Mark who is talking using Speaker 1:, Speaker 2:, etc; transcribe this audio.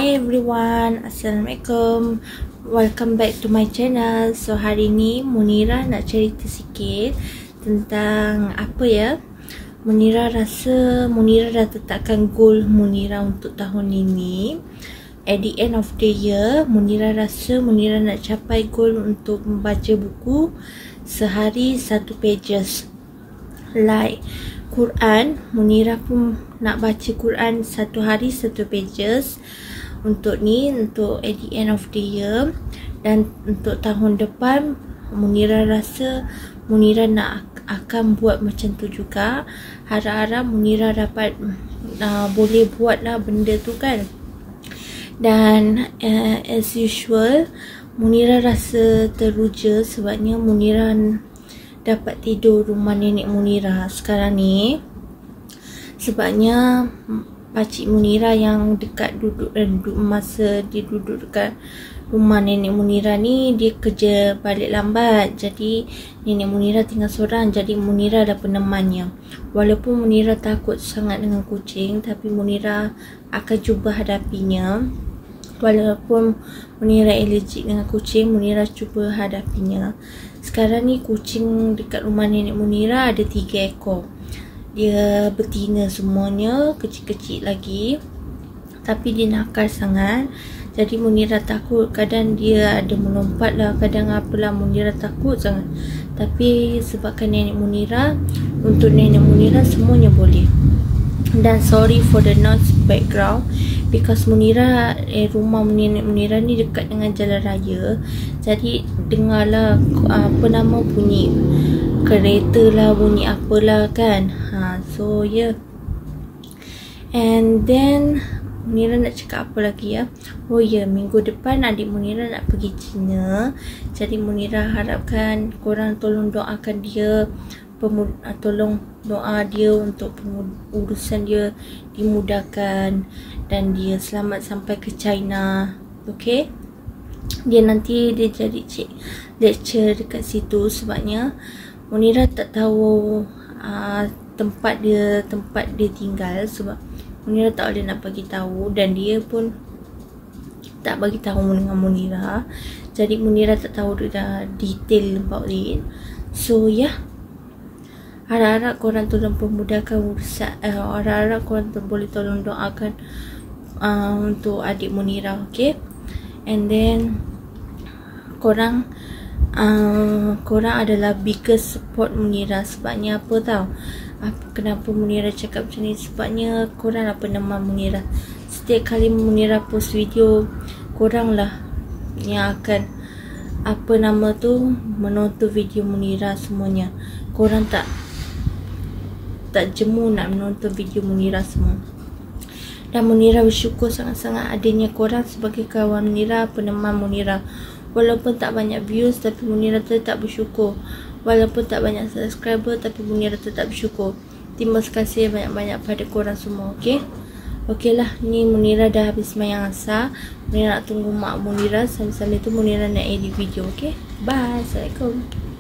Speaker 1: Hey everyone, Assalamualaikum. Welcome back to my channel. So hari ni Munira nak cerita sikit tentang apa ya. Munira rasa Munira dah tetapkan goal Munira untuk tahun ini. At the end of the year, Munira rasa Munira nak capai goal untuk membaca buku sehari 1 pages. Like Quran, Munira pun nak baca Quran 1 hari 1 pages. Untuk at the end of the year. Dan untuk tahun depan, Munira rasa Munira nak akan buat macam tu juga. Harap-harap Munira dapat boleh buat lah benda tu kan. Dan as usual, Munira rasa teruja sebabnya Munira dapat tidur rumah nenek Munira sekarang ni. Sebabnya pakcik Munira yang duduk masa dia duduk dekat rumah nenek Munira ni, dia kerja balik lambat. Jadi nenek Munira tinggal seorang. Jadi Munira ada penemannya. Walaupun Munira takut sangat dengan kucing, tapi Munira akan cuba hadapinya. Walaupun Munira allergic dengan kucing, Munira cuba hadapinya. Sekarang ni kucing dekat rumah nenek Munira ada 3 ekor. Dia betina semuanya, kecil-kecil lagi. Tapi dia nakal sangat. Jadi Munira takut, kadang dia ada melompat lah, kadang apalah, Munira takut sangat. Tapi sebabkan nenek Munira, untuk nenek Munira semuanya boleh. Dan sorry for the noise background, because Munira rumah nenek Munira ni dekat dengan jalan raya. Jadi dengarlah bunyi kereta lah, bunyi apalah kan. So yeah. And then Munira nak cakap apa lagi ya. Oh ya, minggu depan adik Munira nak pergi China. Jadi Munira harapkan korang tolong doakan dia, tolong doa dia untuk urusan dia dimudahkan dan dia selamat sampai ke China. Okay, dia nanti dia jadi lecturer dekat situ. Sebabnya Munira tak tahu tempat dia tinggal, sebab Munira tak boleh nak bagi tahu dan dia pun tak bagi tahu dengan Munira. Jadi Munira tak tahu dah detail about it. So yeah, harap-harap korang tolong pemudahkan urusan, harap-harap korang boleh tolong doakan untuk adik Munira, okay? And then korang adalah biggest support Munira. Sebabnya apa tau? Kenapa Munira cakap macam ni? Sebabnya korang lah peneman Munira. Setiap kali Munira post video, korang lah yang akan menonton video Munira semuanya. Korang tak jemu nak menonton video Munira semua. Dan Munira bersyukur sangat-sangat adanya korang sebagai kawan Munira, peneman Munira. Walaupun tak banyak views, tapi Munira tetap bersyukur. Walaupun tak banyak subscriber, tapi Munira tetap bersyukur. Terima kasih banyak-banyak pada korang semua, okay? Okay lah, ni Munira dah habis semayang asar. Munira nak tunggu mak Munira. Sambil-sambil tu Munira nak edit video, okay? Bye, Assalamualaikum.